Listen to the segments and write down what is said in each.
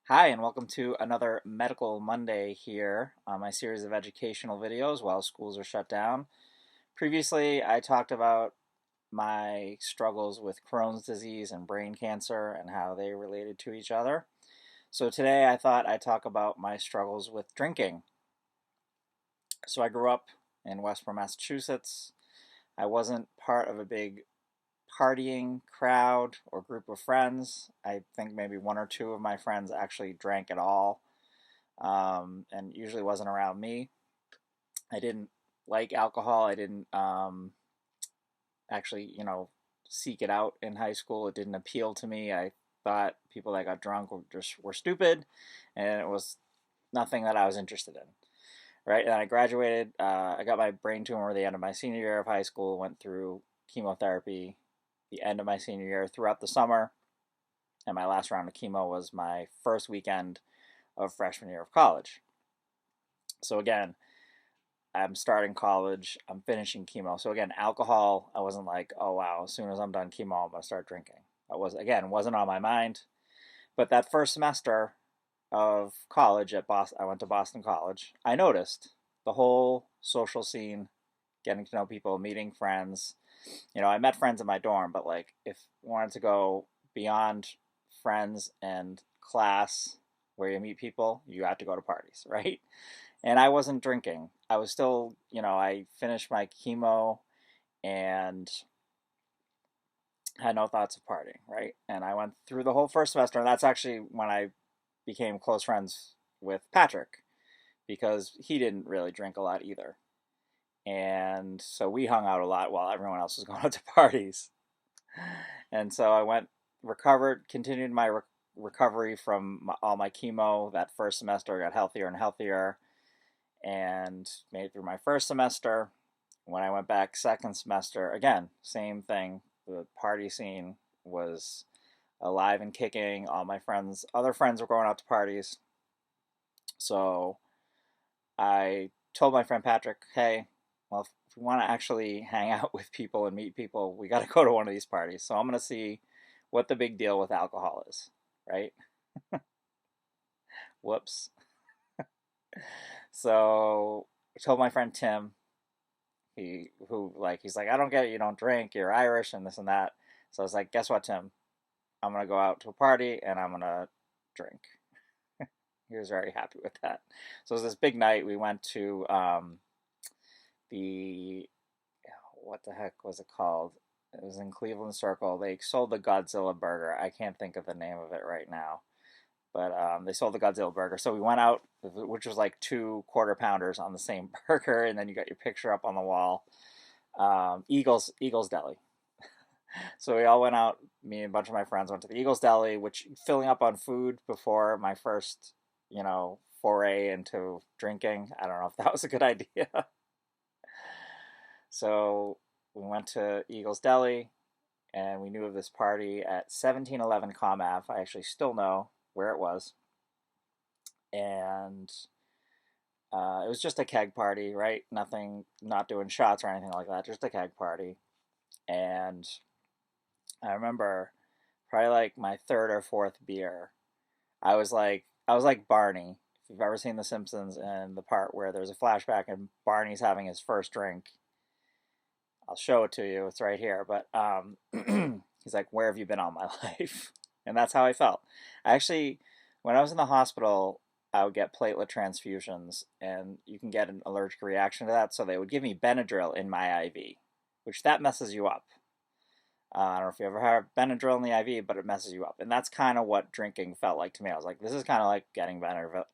Hi, and welcome to another Medical Monday here on my series of educational videos while schools are shut down. Previously, I talked about my struggles with Crohn's disease and brain cancer and how they related to each other. So today I thought I'd talk about my struggles with drinking. So I grew up in Westborough, Massachusetts. I wasn't part of a big partying crowd or group of friends. I think maybe one or two of my friends actually drank at all, and usually wasn't around me. I didn't like alcohol. I didn't actually, seek it out in high school. It didn't appeal to me. I thought people that got drunk were stupid, and it was nothing that I was interested in. Right, and I graduated. I got my brain tumor at the end of my senior year of high school. Went through chemotherapy the end of my senior year throughout the summer, and my last round of chemo was my first weekend of freshman year of college. So again, I'm starting college, I'm finishing chemo. So again, alcohol, I wasn't like, oh wow, as soon as I'm done chemo, I'm gonna start drinking. I was again, wasn't on my mind. But that first semester of college at Boston, I went to Boston College. I noticed the whole social scene, getting to know people, meeting friends. I met friends in my dorm, but like if I wanted to go beyond friends and class where you meet people, you had to go to parties, right? And I wasn't drinking. I was still, I finished my chemo and had no thoughts of partying, right? And I went through the whole first semester, and that's actually when I became close friends with Patrick because he didn't really drink a lot either. And so we hung out a lot while everyone else was going out to parties. And so I went, recovered, continued my recovery from all my chemo that first semester, got healthier and healthier and made it through my first semester. When I went back second semester, again, same thing. The party scene was alive and kicking. All my friends, other friends were going out to parties. So I told my friend Patrick, hey, well, if we want to actually hang out with people and meet people, we got to go to one of these parties. So I'm going to see what the big deal with alcohol is, right? Whoops. So I told my friend Tim, he's like, I don't get it, you don't drink, you're Irish and this and that. So I was like, guess what, Tim? I'm gonna go out to a party and I'm gonna drink. He was very happy with that. So it was this big night. We went to the what the heck was it called? It was in Cleveland Circle. They sold the Godzilla burger. I can't think of the name of it right now, but they sold the Godzilla burger. So we went out, which was like two quarter pounders on the same burger, and then you got your picture up on the wall. Eagles Deli. So we all went out. Me and a bunch of my friends went to the Eagles Deli, which filling up on food before my first, foray into drinking. I don't know if that was a good idea. So we went to Eagles Deli, and we knew of this party at 1711 Com Ave. I actually still know where it was, and it was just a keg party, right? Nothing, not doing shots or anything like that. Just a keg party, and I remember probably like my third or fourth beer. I was like Barney. If you've ever seen The Simpsons and the part where there's a flashback and Barney's having his first drink, I'll show it to you. It's right here. But he's like, "Where have you been all my life?" And that's how I felt. I actually, when I was in the hospital, I would get platelet transfusions, and you can get an allergic reaction to that. So they would give me Benadryl in my IV, which that messes you up. I don't know if you ever had Benadryl in the IV, but it messes you up. And that's kind of what drinking felt like to me. I was like, this is kind of like getting Benadryl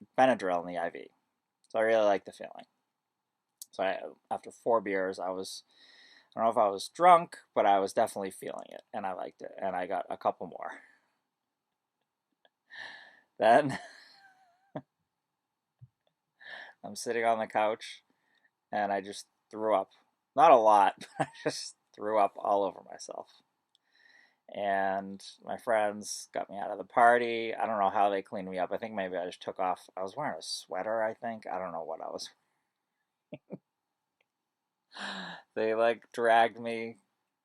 in the IV. So I really liked the feeling. So after four beers, I don't know if I was drunk, but I was definitely feeling it. And I liked it. And I got a couple more. Then I'm sitting on the couch and I just threw up. Not a lot, but I just threw up all over myself. And my friends got me out of the party. I don't know how they cleaned me up. I think maybe I just took off. I was wearing a sweater, I think. I don't know what I was. They like dragged me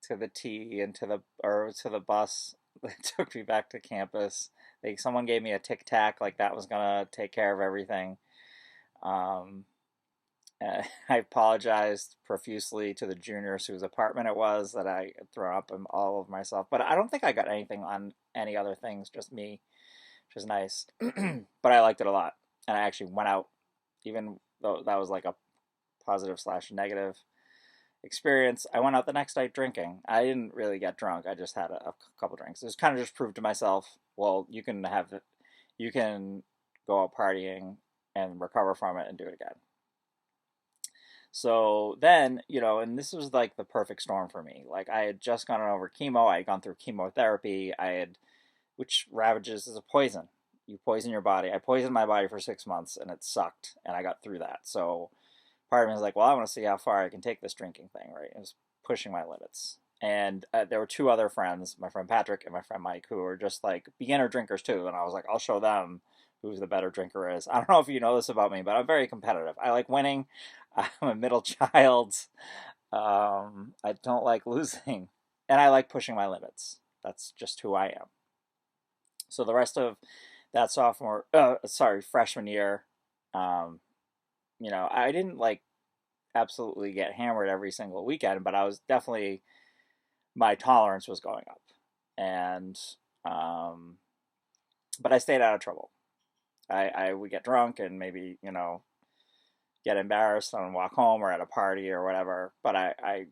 to the T and to the bus. They took me back to campus. Like someone gave me a Tic Tac, like that was gonna take care of everything. Um, I apologized profusely to the juniors whose apartment it was that I had thrown up in all of myself. But I don't think I got anything on any other things, just me, which is nice. But I liked it a lot. And I actually went out, even though that was like a positive slash negative experience. I went out the next night drinking. I didn't really get drunk. I just had a couple drinks. It was kind of just proved to myself, well, you can go out partying and recover from it and do it again. So then, and this was like the perfect storm for me. Like I had just gone over chemo. I had gone through chemotherapy. Which ravages is a poison. You poison your body. I poisoned my body for 6 months and it sucked. And I got through that. So part of me was like, well, I want to see how far I can take this drinking thing, right? It was pushing my limits. And there were two other friends, my friend Patrick and my friend Mike, who were just like beginner drinkers too. And I was like, I'll show them who the better drinker is. I don't know if you know this about me, but I'm very competitive. I like winning. I'm a middle child. I don't like losing. And I like pushing my limits. That's just who I am. So the rest of that freshman year, um, I didn't like absolutely get hammered every single weekend, but I was definitely, my tolerance was going up. And, but I stayed out of trouble. I would get drunk and maybe, get embarrassed and walk home or at a party or whatever, but I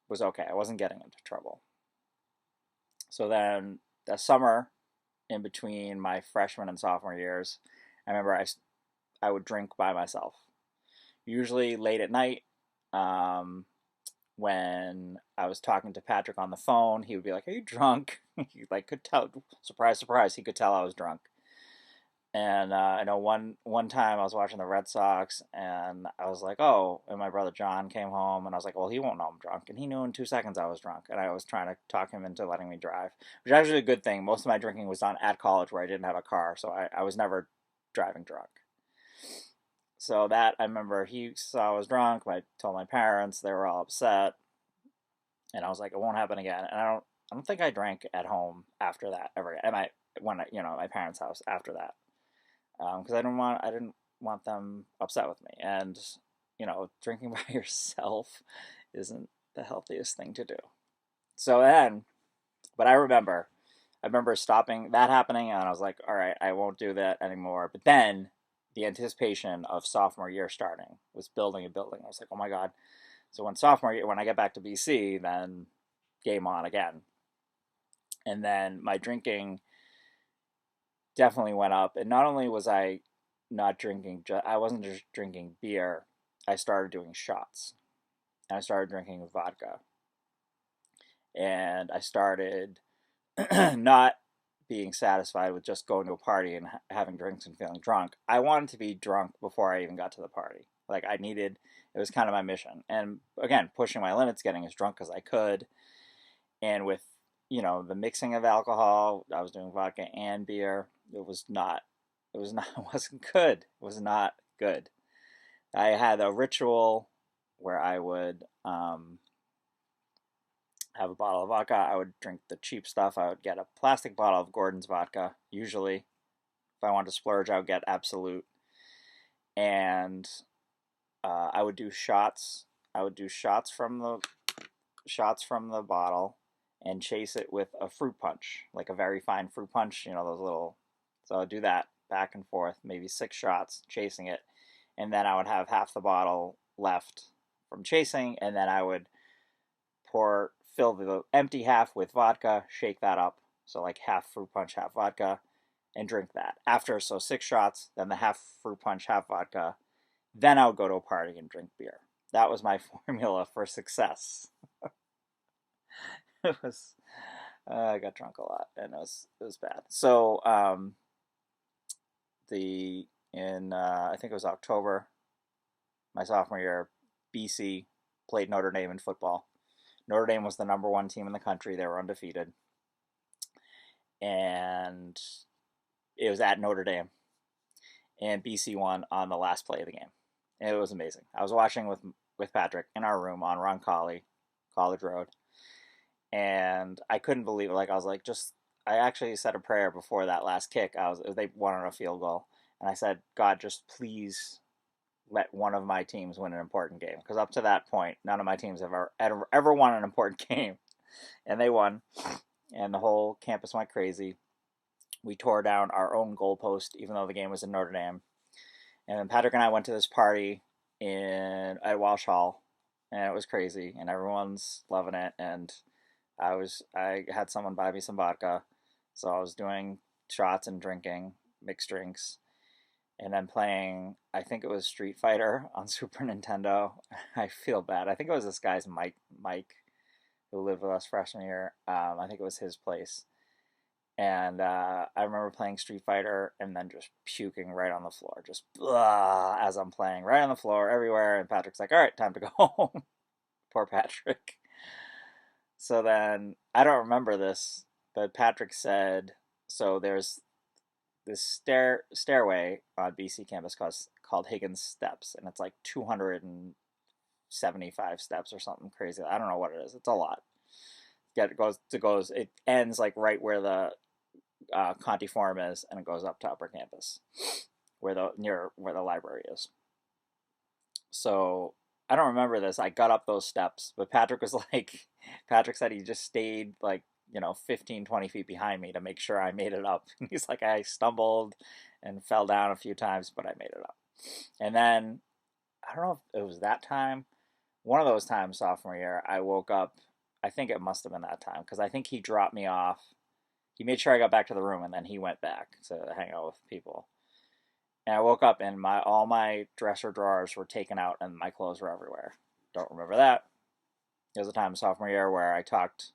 was okay. I wasn't getting into trouble. So then the summer in between my freshman and sophomore years, I remember I would drink by myself, usually late at night. When I was talking to Patrick on the phone, he would be like, "Are you drunk?" He like could tell. Surprise, surprise! He could tell I was drunk. And I know one time I was watching the Red Sox, and I was like, "Oh," and my brother John came home, and I was like, "Well, he won't know I'm drunk," and he knew in 2 seconds I was drunk, and I was trying to talk him into letting me drive, which is actually a good thing. Most of my drinking was done at college, where I didn't have a car, so I was never driving drunk. So that I remember he saw I was drunk. I told my parents, they were all upset, and I was like, "It won't happen again." And I don't think I drank at home after that ever again. At my parents' house after that, because I didn't want them upset with me. And drinking by yourself isn't the healthiest thing to do. So then, but I remember stopping that happening, and I was like, all right, I won't do that anymore. But then the anticipation of sophomore year starting was building and building. I was like, oh my god. So when I get back to BC, then game on again. And then my drinking definitely went up. And not only was I not drinking, I wasn't just drinking beer. I started doing shots. And I started drinking vodka. And I started not being satisfied with just going to a party and having drinks and feeling drunk. I wanted to be drunk before I even got to the party. Like it was kind of my mission. And again, pushing my limits, getting as drunk as I could. And with, the mixing of alcohol, I was doing vodka and beer. It wasn't good. It was not good. I had a ritual where I would have a bottle of vodka. I would drink the cheap stuff. I would get a plastic bottle of Gordon's vodka, usually. If I wanted to splurge, I would get Absolute. And I would do shots. I would do shots from the bottle and chase it with a fruit punch, like a very fine fruit punch, those little. So I would do that back and forth, maybe 6 shots, chasing it. And then I would have half the bottle left from chasing, and then I would fill the empty half with vodka, shake that up, so like half fruit punch, half vodka, and drink that. So 6 shots, then the half fruit punch, half vodka. Then I would go to a party and drink beer. That was my formula for success. It was, I got drunk a lot, and it was bad. So I think it was October, my sophomore year, BC played Notre Dame in football. Notre Dame was the number 1 team in the country. They were undefeated. And it was at Notre Dame. And BC won on the last play of the game. And it was amazing. I was watching with Patrick in our room on Roncalli, College Road. And I couldn't believe it. Like, I was like, I actually said a prayer before that last kick. They wanted a field goal, and I said, God, just please let one of my teams win an important game, because up to that point, none of my teams have ever won an important game, and they won, and the whole campus went crazy. We tore down our own goalpost, even though the game was in Notre Dame. And then Patrick and I went to this party at Walsh Hall, and it was crazy, and everyone's loving it. And I had someone buy me some vodka, so I was doing shots and drinking mixed drinks, and then playing. I think it was Street Fighter on Super Nintendo. I feel bad. I think it was this guy's Mike, who lived with us freshman year. I think it was his place. And I remember playing Street Fighter and then just puking right on the floor, just blah, as I'm playing, right on the floor, everywhere. And Patrick's like, all right, time to go home. Poor Patrick. So then, I don't remember this, but Patrick said, so there's this stairway on BC campus called Higgins Steps, and it's like 275 steps or something crazy. I don't know what it is. It's a lot. Yeah, it ends like right where the Conti Forum is, and it goes up to Upper Campus, near where the library is. So I don't remember this. I got up those steps, but Patrick said he just stayed like 15, 20 feet behind me to make sure I made it up. He's like, I stumbled and fell down a few times, but I made it up. And then I don't know if it was that time, one of those times sophomore year, I woke up. I think it must have been that time, because I think he dropped me off. He made sure I got back to the room, and then he went back to hang out with people. And I woke up, and all my dresser drawers were taken out, and my clothes were everywhere. Don't remember that. There was a time sophomore year where I talked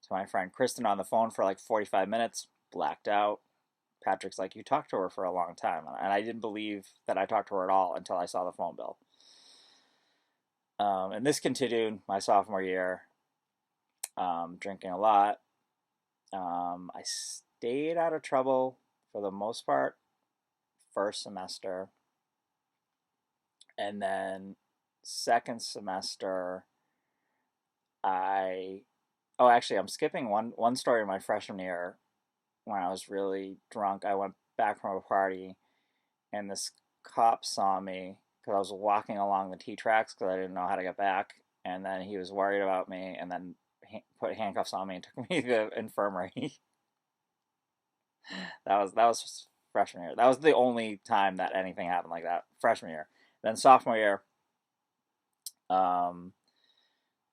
to my friend Kristen on the phone for like 45 minutes, blacked out. Patrick's like, you talked to her for a long time. And I didn't believe that I talked to her at all until I saw the phone bill. And this continued my sophomore year, drinking a lot. I stayed out of trouble for the most part first semester, and then second semester actually I'm skipping one story in my freshman year. When I was really drunk, I went back from a party, and this cop saw me because I was walking along the T tracks because I didn't know how to get back, and then he was worried about me, and then put handcuffs on me and took me to the infirmary. that was freshman year. That was the only time that anything happened like that. Freshman year. Then sophomore year,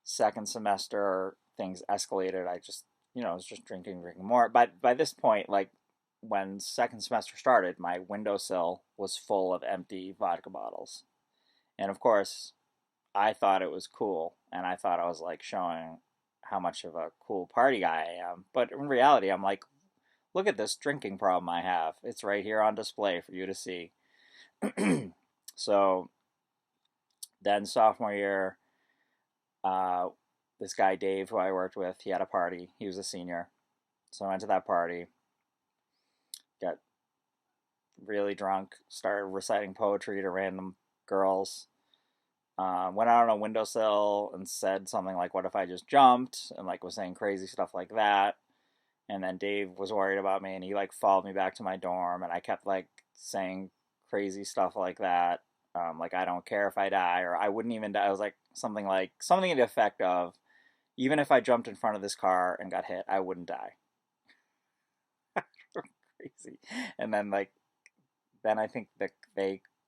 second semester, things escalated. I just was just drinking more. But by this point, like when second semester started, my windowsill was full of empty vodka bottles, and of course, I thought it was cool, and I thought I was like showing how much of a cool party guy I am. But in reality, I'm like, look at this drinking problem I have. It's right here on display for you to see. So then sophomore year, this guy Dave, who I worked with, he had a party. He was a senior. So I went to that party, got really drunk, started reciting poetry to random girls. Went out on a windowsill and said something like, what if I just jumped? And like was saying crazy stuff like that. And then Dave was worried about me, and he like followed me back to my dorm, and I kept like saying crazy stuff like that. Like, I don't care if I die, or I wouldn't even die. I was like something to the effect of, even if I jumped in front of this car and got hit, I wouldn't die. Crazy. And then I think that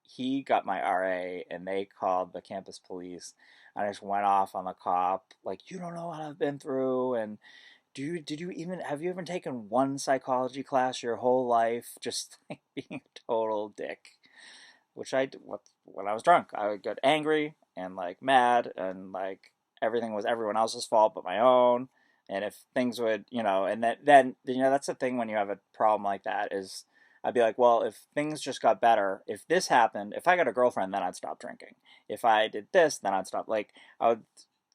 he got my RA, and they called the campus police. I just went off on the cop, like, you don't know what I've been through, and have you even taken one psychology class your whole life? Just like being a total dick, which when I was drunk. I would get angry and like mad, and like everything was everyone else's fault but my own. And if things would, and then that's the thing when you have a problem like that is, I'd be like, well, if things just got better, if this happened, if I got a girlfriend, then I'd stop drinking. If I did this, then I'd stop. Like, I would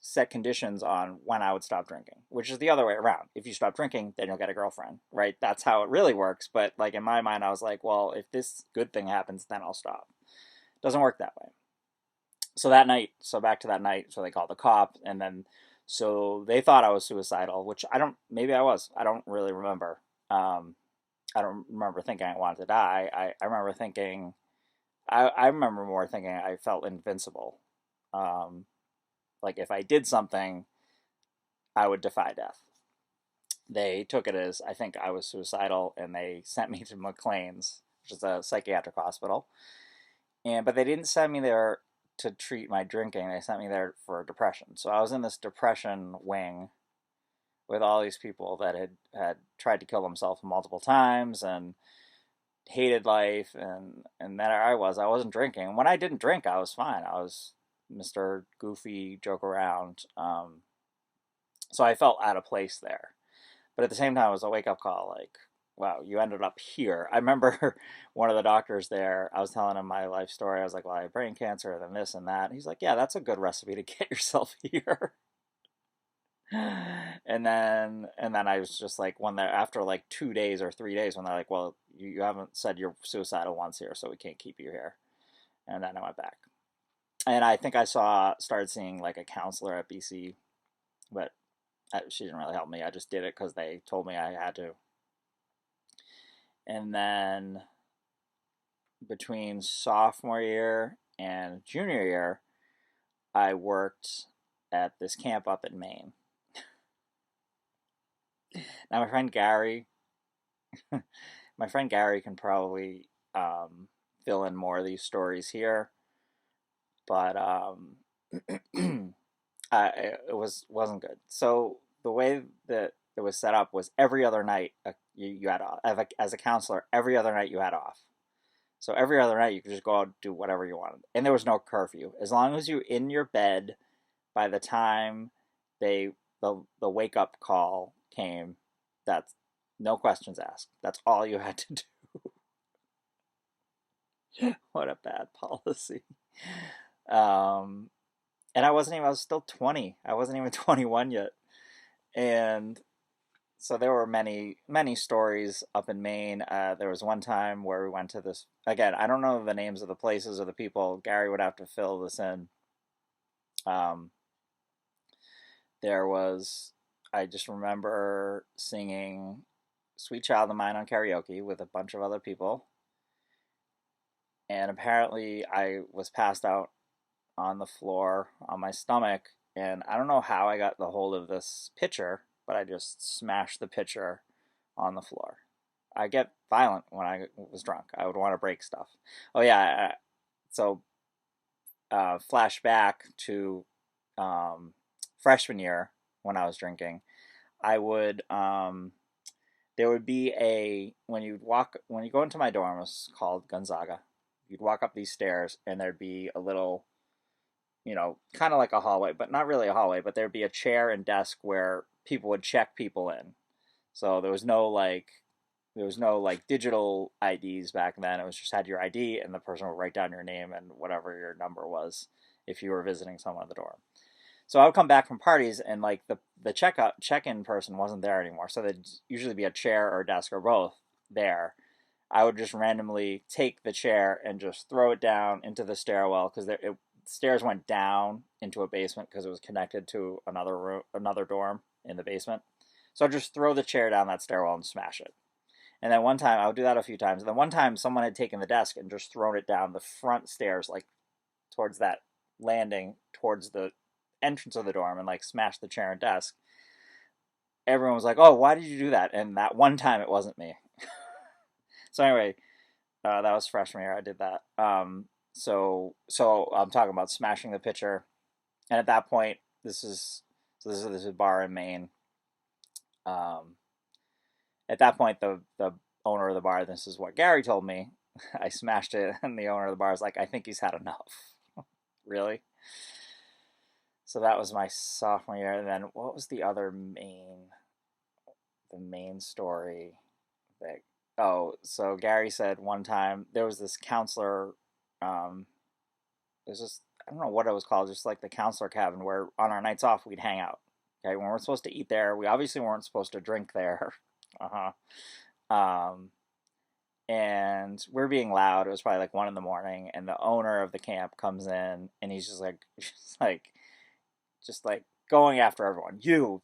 set conditions on when I would stop drinking, which is the other way around. If you stop drinking, then you'll get a girlfriend, right? That's how it really works. But like in my mind, I was like, well, if this good thing happens, then I'll stop. Doesn't work that way. So back to that night, so they called the cop, and then So they thought I was suicidal, which I don't. Maybe I was. I don't really remember. Um, I don't remember thinking I wanted to die. I remember thinking. I remember more thinking I felt invincible. Um, like if I did something, I would defy death. They took it as I think I was suicidal, and they sent me to McLean's, which is a psychiatric hospital. And but they didn't send me there to treat my drinking. They sent me there for depression. So I was in this depression wing with all these people that had tried to kill themselves multiple times and hated life, and there I wasn't drinking. When I didn't drink, I was fine. I was Mr. Goofy, joke around. So I felt out of place there. But at the same time, it was a wake up call. Like, wow, you ended up here. I remember one of the doctors there. I was telling him my life story. I was like, well, I had brain cancer, then this and that. And he's like, yeah, that's a good recipe to get yourself here. And then I was just like, when they're after like 2 days or 3 days, when they're like, well, you haven't said you're suicidal once here, so we can't keep you here. And then I went back, and I think I started seeing like a counselor at BC, but she didn't really help me. I just did it because they told me I had to. And then between sophomore year and junior year, I worked at this camp up in Maine. Now my friend Gary can probably fill in more of these stories here, but wasn't good. So the way that it was set up was every other night you had off. As a counselor, every other night you had off. So every other night you could just go out and do whatever you wanted, and there was no curfew. As long as you were in your bed by the time the wake up call came, that's no questions asked. That's all you had to do. What a bad policy. Um, and I was still 20. I wasn't even 21 yet. And so there were many stories up in Maine. There was one time where we went to this, again, I don't know the names of the places or the people. Gary would have to fill this in. Um, there was, I just remember singing Sweet Child of Mine on karaoke with a bunch of other people. And apparently I was passed out on the floor on my stomach. And I don't know how I got the hold of this pitcher, but I just smashed the pitcher on the floor. I get violent when I was drunk. I would want to break stuff. Oh yeah, so flashback to freshman year when I was drinking. I would there would be a when you go into my dorm, it's called Gonzaga. You'd walk up these stairs and there'd be a little, kind of like a hallway, but not really a hallway, but there'd be a chair and desk where people would check people in. So there was no like digital IDs back then. It was just had your ID and the person would write down your name and whatever your number was if you were visiting someone at the dorm. So I would come back from parties and like the check-in person wasn't there anymore. So there'd usually be a chair or a desk or both there. I would just randomly take the chair and just throw it down into the stairwell because stairs went down into a basement because it was connected to another dorm in the basement. So I'd just throw the chair down that stairwell and smash it. And then one time, I would do that a few times. And then one time, someone had taken the desk and just thrown it down the front stairs, like towards that landing, towards the entrance of the dorm, and like smashed the chair and desk. Everyone was like, "Oh, why did you do that?" And that one time, it wasn't me. So anyway, that was freshman year. I did that. So I'm talking about smashing the pitcher, and at that point, this is a bar in Maine. Um, at that point, the owner of the bar, this is what Gary told me. I smashed it, and the owner of the bar is like, "I think he's had enough." Really? So that was my sophomore year. And then what was the main story that, oh, so Gary said one time there was this counselor, there's just, I don't know what it was called, just like the counselor cabin where on our nights off we'd hang out. Okay, when we're supposed to eat there, we obviously weren't supposed to drink there. Um, and we're being loud. It was probably like 1 in the morning, and the owner of the camp comes in, and he's just like, just like going after everyone. You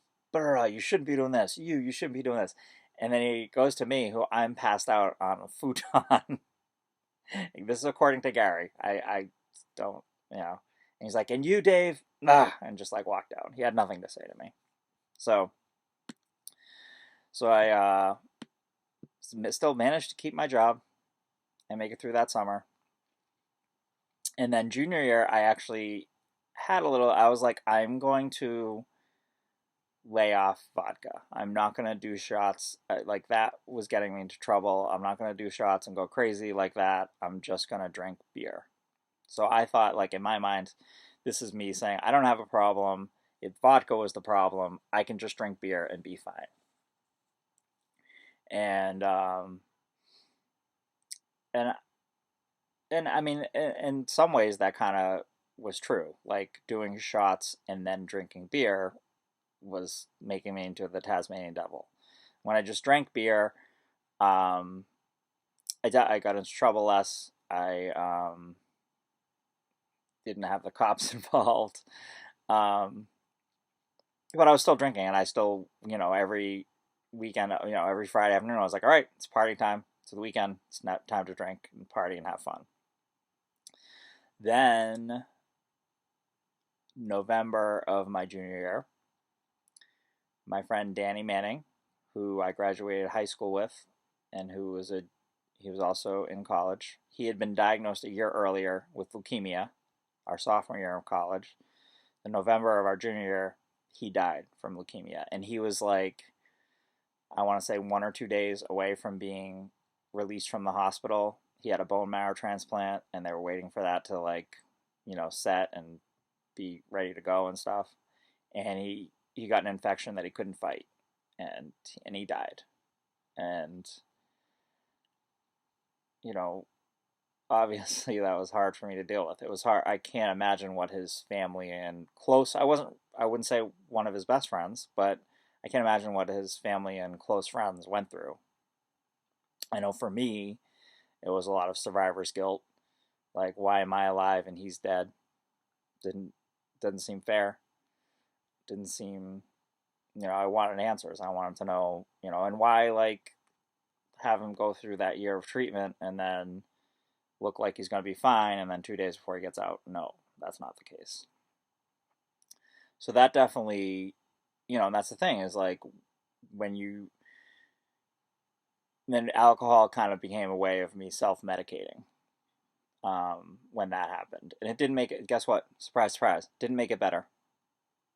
shouldn't be doing this. You shouldn't be doing this. And then he goes to me, who I'm passed out on a futon. This is according to Gary. I don't, you know. And he's like, and you, Dave, and just like walked out. He had nothing to say to me. So, I still managed to keep my job and make it through that summer. And then junior year, I actually had a little. I was like, I'm going to lay off vodka. I'm not going to do shots. Like that was getting me into trouble. I'm not going to do shots and go crazy like that. I'm just going to drink beer. So I thought, like, in my mind, this is me saying, I don't have a problem. If vodka was the problem, I can just drink beer and be fine. And and I mean, in some ways, that kind of was true. Like doing shots and then drinking beer was making me into the Tasmanian devil. When I just drank beer, um, I got into trouble less. I didn't have the cops involved. Um, but I was still drinking, and I still, every weekend, every Friday afternoon, I was like, all right, it's party time. It's the weekend. It's not time to drink and party and have fun. Then, November of my junior year, my friend Danny Manning, who I graduated high school with, and he was also in college. He had been diagnosed a year earlier with leukemia, our sophomore year of college. In November of our junior year, he died from leukemia, and he was like, I want to say 1 or 2 days away from being released from the hospital. He had a bone marrow transplant, and they were waiting for that to set and be ready to go and stuff. And he got an infection that he couldn't fight, and he died. And obviously that was hard for me to deal with. It was hard. I can't imagine what his family and I wouldn't say one of his best friends, but I can't imagine what his family and close friends went through. I know for me, it was a lot of survivor's guilt. Like, why am I alive and he's dead? Didn't seem fair. Didn't seem, I wanted answers. I wanted to know, and why, like, have him go through that year of treatment and then look like he's going to be fine, and then 2 days before he gets out. No, that's not the case. So that definitely, and that's the thing, is like then alcohol kind of became a way of me self-medicating when that happened. And it didn't make it, guess what? Surprise, surprise. Didn't make it better.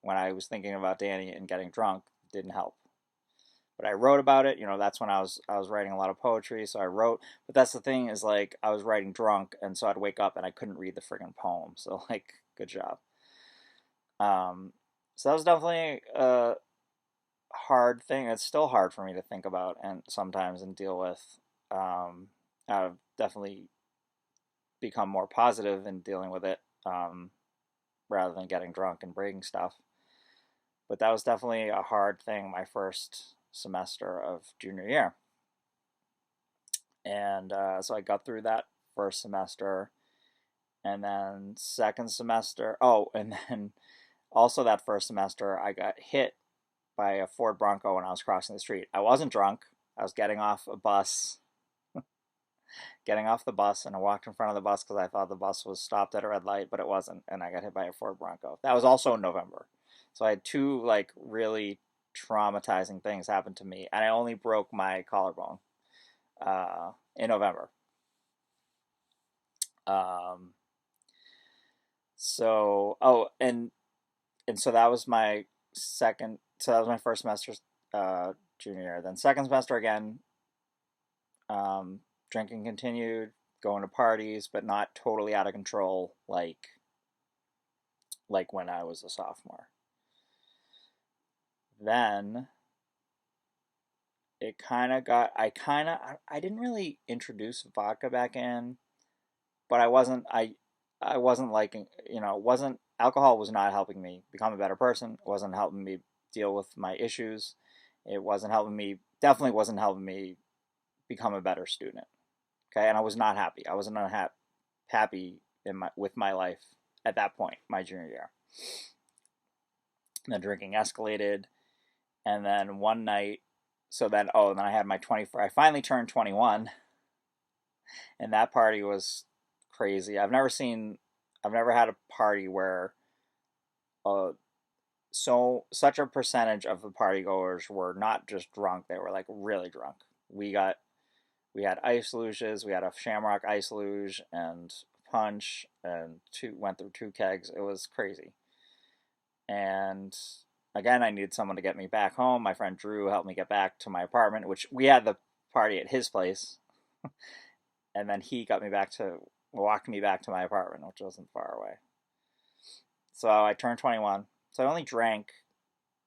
When I was thinking about Danny and getting drunk, it didn't help. But I wrote about it. That's when I was writing a lot of poetry, so I wrote. But that's the thing, is like I was writing drunk, and so I'd wake up and I couldn't read the friggin' poem. So like, good job. So that was definitely a hard thing. It's still hard for me to think about and sometimes and deal with. I've definitely become more positive in dealing with it, rather than getting drunk and breaking stuff. But that was definitely a hard thing my first semester of junior year. And so I got through that first semester. And then second semester, and then also that first semester, I got hit by a Ford Bronco when I was crossing the street. I wasn't drunk. I was getting off the bus, and I walked in front of the bus because I thought the bus was stopped at a red light, but it wasn't, and I got hit by a Ford Bronco. That was also in November. So I had two, like, really traumatizing things happen to me, and I only broke my collarbone in November. So so that was my second. So that was my first semester, junior year. Then second semester again, drinking continued, going to parties, but not totally out of control, like when I was a sophomore. Then it kind of got, I didn't really introduce vodka back in, but I wasn't liking, wasn't, alcohol was not helping me become a better person. It wasn't helping me deal with my issues. It wasn't helping me, definitely wasn't helping me become a better student. Okay. And I was not happy. I wasn't happy with my life at that point, my junior year. And the drinking escalated. And then one night, and then I had my 24. I finally turned 21, and that party was crazy. I've never had a party where uh, such a percentage of the party goers were not just drunk, they were like really drunk. We got we had ice luges, we had a shamrock ice luge and punch, and two went through two kegs. It was crazy. And again, I needed someone to get me back home. My friend Drew helped me get back to my apartment, which we had the party at his place, and then he got me back to walked me back to my apartment, which wasn't far away. So I turned 21. So I only drank.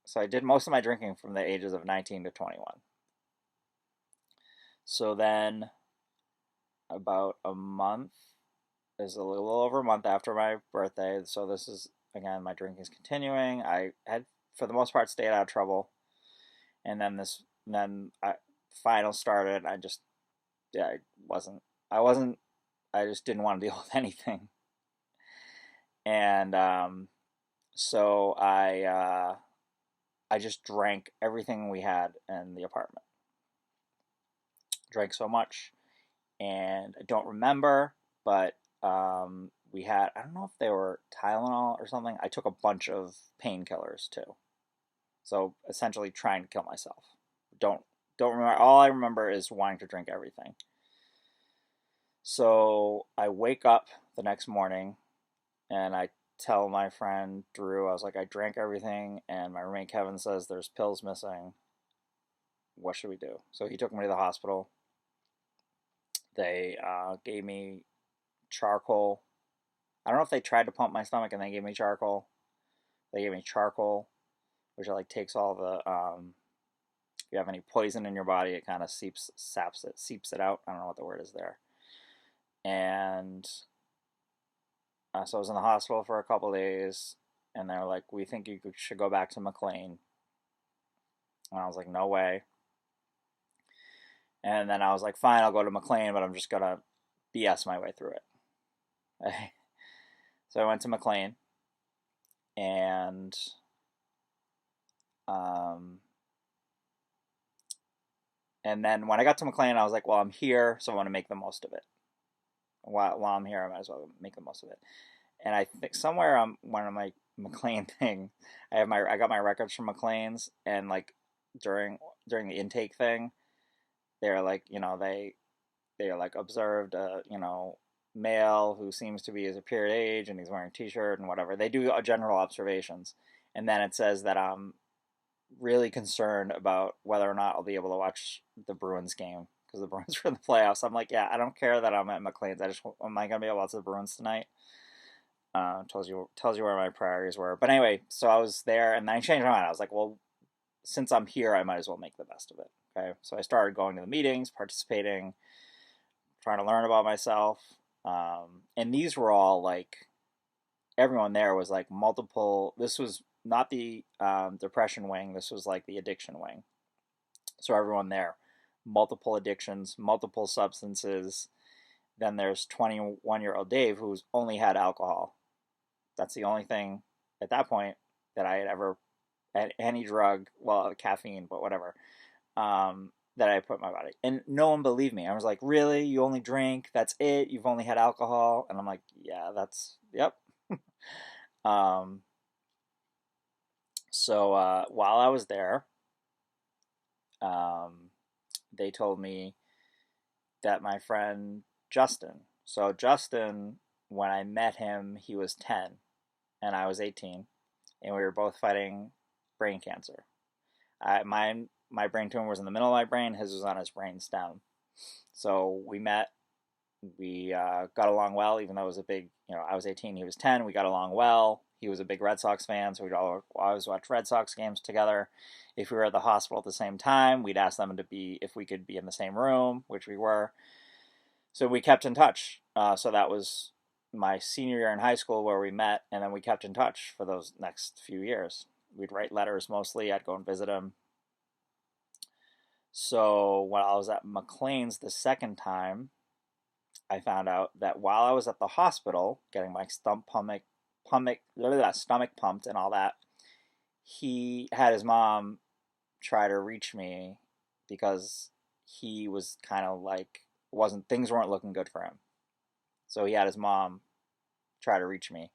So I did most of my drinking from the ages of 19 to 21. So then, about a month is a little over a month after my birthday. So this is again, my drinking is continuing. I had, for the most part, stayed out of trouble, and then final started. I just, yeah, I wasn't, I just didn't want to deal with anything, and so I just drank everything we had in the apartment. Drank so much, and I don't remember, but we had, I don't know if they were Tylenol or something. I took a bunch of painkillers too. So essentially trying to kill myself. Don't don't remember. All I remember is wanting to drink everything. So I wake up the next morning and I tell my friend Drew, I was like, I drank everything, and my roommate Kevin says there's pills missing. What should we do? So he took me to the hospital. They gave me charcoal. I don't know if they tried to pump my stomach and they gave me charcoal. They gave me charcoal, which like takes all the if you have any poison in your body, it kind of seeps it out. I don't know what the word is there. And so I was in the hospital for a couple of days, and they were like, "We think you should go back to McLean." And I was like, "No way." And then I was like, "Fine, I'll go to McLean, but I'm just gonna BS my way through it." So I went to McLean, and um, and then when I got to McLean, I was like, "Well, I'm here, so I want to make the most of it. While I'm here, I might as well make the most of it." And I think somewhere on one of my McLean thing, I got my records from McLean's, and like during the intake thing, they're like, they're like observed male who seems to be his period age, and he's wearing a t-shirt and whatever. They do general observations, and then it says that I'm really concerned about whether or not I'll be able to watch the Bruins game because the Bruins are in the playoffs. I'm like, yeah, I don't care that I'm at McLean's. Am I gonna be able to watch the Bruins tonight? Tells you where my priorities were. But anyway, so I was there, and then I changed my mind. I was like, well, since I'm here, I might as well make the best of it. Okay, so I started going to the meetings, participating, trying to learn about myself, and these were all like everyone there was like multiple. This was not the depression wing. This was like the addiction wing. So everyone there, multiple addictions, multiple substances. Then there's 21-year-old Dave who's only had alcohol. That's the only thing at that point that I had ever had any drug, well, caffeine, but whatever, that I put in my body. And no one believed me. I was like, really? You only drink? That's it? You've only had alcohol? And I'm like, yeah, yep. um, so while I was there, um, they told me that my friend Justin, so Justin, when I met him, he was 10 and I was 18, and we were both fighting brain cancer. My brain tumor was in the middle of my brain. His was on his brain stem. So we met. We got along well, even though it was a big. I was 18. He was 10. We got along well. He was a big Red Sox fan, so we'd always watch Red Sox games together. If we were at the hospital at the same time, we'd ask them to be if we could be in the same room, which we were. So we kept in touch. So that was my senior year in high school where we met, and then we kept in touch for those next few years. We'd write letters mostly. I'd go and visit him. So when I was at McLean's the second time, I found out that while I was at the hospital getting my stomach pumped and all that, he had his mom try to reach me because he was kind of like wasn't things weren't looking good for him. So he had his mom try to reach me.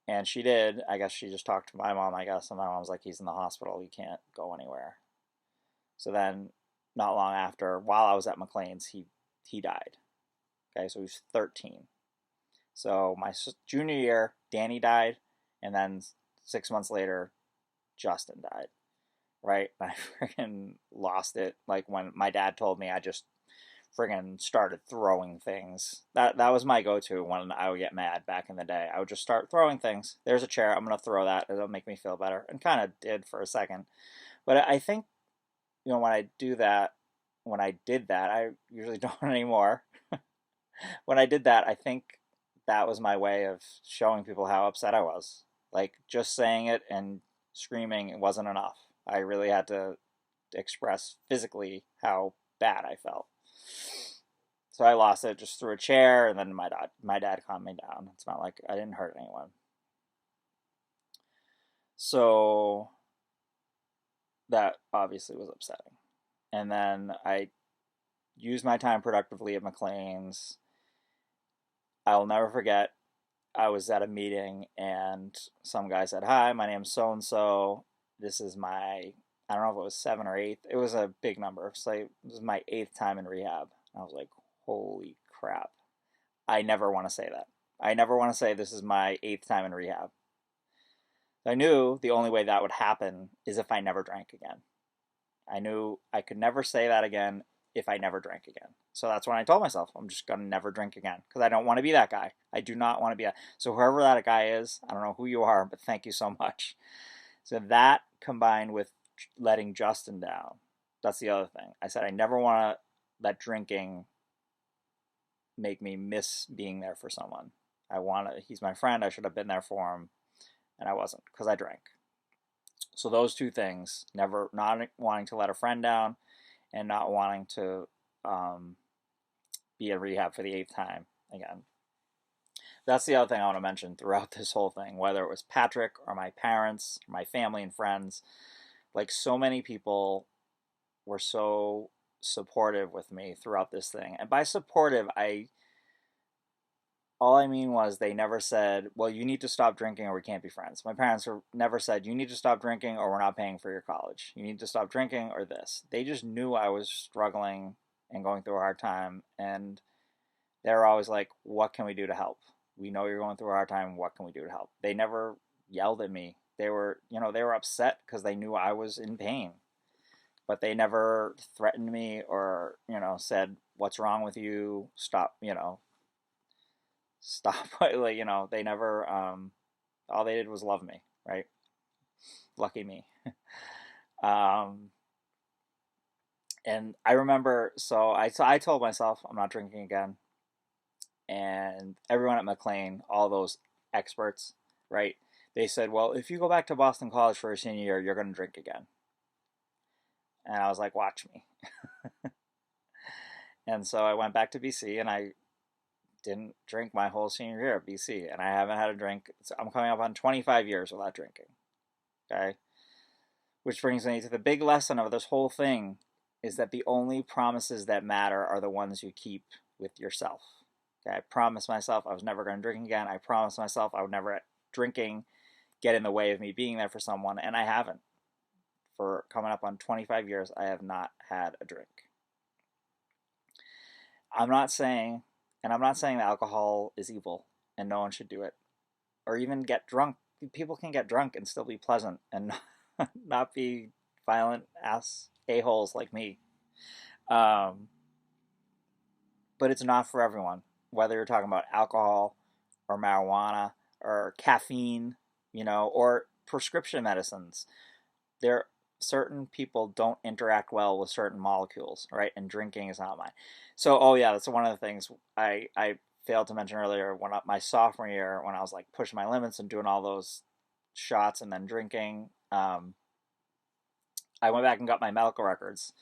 And she did. I guess she just talked to my mom, I guess, and my mom was like, he's in the hospital, he can't go anywhere. So then not long after, while I was at McLean's, he died. Okay, so he was 13. So my junior year, Danny died, and then 6 months later, Justin died. Right? I freaking lost it. Like when my dad told me, I just friggin' started throwing things. That was my go-to when I would get mad back in the day. I would just start throwing things. There's a chair. I'm gonna throw that. It'll make me feel better. And kind of did for a second. But I think when I do that, when I did that, I usually don't anymore. When I did that, I think that was my way of showing people how upset I was. Like just saying it and screaming wasn't enough. I really had to express physically how bad I felt. So I lost it, just threw a chair, and then my dad calmed me down. It's not like I didn't hurt anyone. So that obviously was upsetting. And then I used my time productively at McLean's. I'll never forget, I was at a meeting and some guy said, "Hi, my name's so and so. This is my, I don't know if it was seven or eighth. It was a big number. So this is my eighth time in rehab." I was like, holy crap. I never want to say that. I never want to say this is my eighth time in rehab. I knew the only way that would happen is if I never drank again. I knew I could never say that again if I never drank again. So that's when I told myself I'm just going to never drink again because I don't want to be that guy. I do not want to be that. So whoever that guy is, I don't know who you are, but thank you so much. So that combined with letting Justin down, that's the other thing. I said I never want to let drinking make me miss being there for someone. He's my friend. I should have been there for him. And I wasn't because I drank. So those two things, never, not wanting to let a friend down and not wanting to be in rehab for the eighth time again. That's the other thing I want to mention throughout this whole thing, whether it was Patrick or my parents, or my family and friends. Like so many people were so supportive with me throughout this thing. And by supportive, all I mean was they never said, well, you need to stop drinking or we can't be friends. My parents never said, you need to stop drinking or we're not paying for your college. You need to stop drinking or this. They just knew I was struggling and going through a hard time. And they were always like, what can we do to help? We know you're going through a hard time. What can we do to help? They never yelled at me. They were upset because they knew I was in pain. But they never threatened me or, said, what's wrong with you? Stop, stop. They never, all they did was love me, right? Lucky me. And I remember, so I told myself I'm not drinking again. And everyone at McLean, all those experts, right? They said, well, if you go back to Boston College for your senior year, you're going to drink again. And I was like, watch me. And so I went back to BC and I didn't drink my whole senior year at BC. And I haven't had a drink. I'm coming up on 25 years without drinking. Okay? Which brings me to the big lesson of this whole thing is that the only promises that matter are the ones you keep with yourself. Okay? I promised myself I was never going to drink again. I promised myself I would never let drinking get in the way of me being there for someone. And I haven't. For coming up on 25 years, I have not had a drink. I'm not saying that alcohol is evil and no one should do it. Or even get drunk. People can get drunk and still be pleasant and not be violent ass a-holes like me. But it's not for everyone. Whether you're talking about alcohol or marijuana or caffeine, or prescription medicines. Certain people don't interact well with certain molecules, right? And drinking is not mine. So, that's one of the things I failed to mention earlier. When my sophomore year, when I was like pushing my limits and doing all those shots and then drinking, I went back and got my medical records.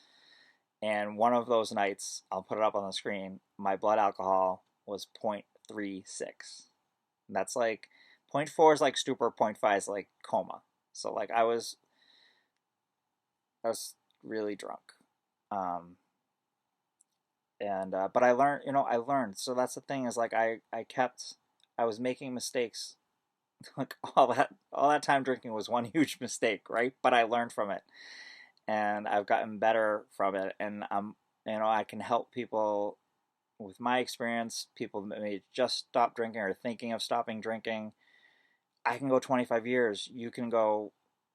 And one of those nights, I'll put it up on the screen, my blood alcohol was 0.36. And that's like 0.4 is like stupor, 0.5 is like coma. So like I was really drunk. Um, and but I learned, I learned. So that's the thing is like I was making mistakes. Like all that time drinking was one huge mistake, right? But I learned from it, and I've gotten better from it, and I can help people with my experience. People that may just stop drinking or thinking of stopping drinking. I can go 25 years. You can go,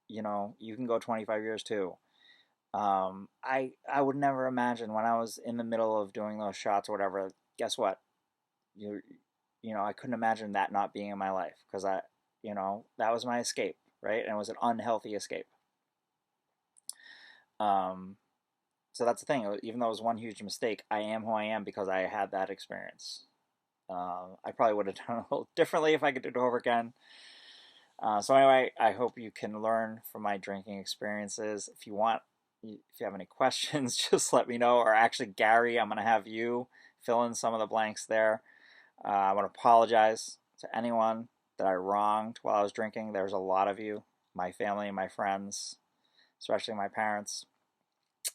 you can go 25 years too. I would never imagine when I was in the middle of doing those shots or whatever. Guess what? You I couldn't imagine that not being in my life because that was my escape, right? And it was an unhealthy escape. Um, so that's the thing. Even though it was one huge mistake, I am who I am because I had that experience. I probably would have done it a little differently if I could do it over again. So anyway, I hope you can learn from my drinking experiences. If you have any questions, just let me know. Or actually, Gary, I'm going to have you fill in some of the blanks there. I want to apologize to anyone that I wronged while I was drinking. There's a lot of you, my family, my friends, especially my parents.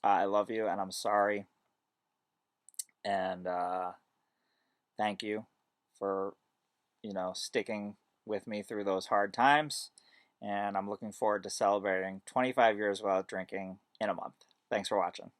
I love you, and I'm sorry. And thank you for sticking with me through those hard times. And I'm looking forward to celebrating 25 years without drinking in a month. Thanks for watching.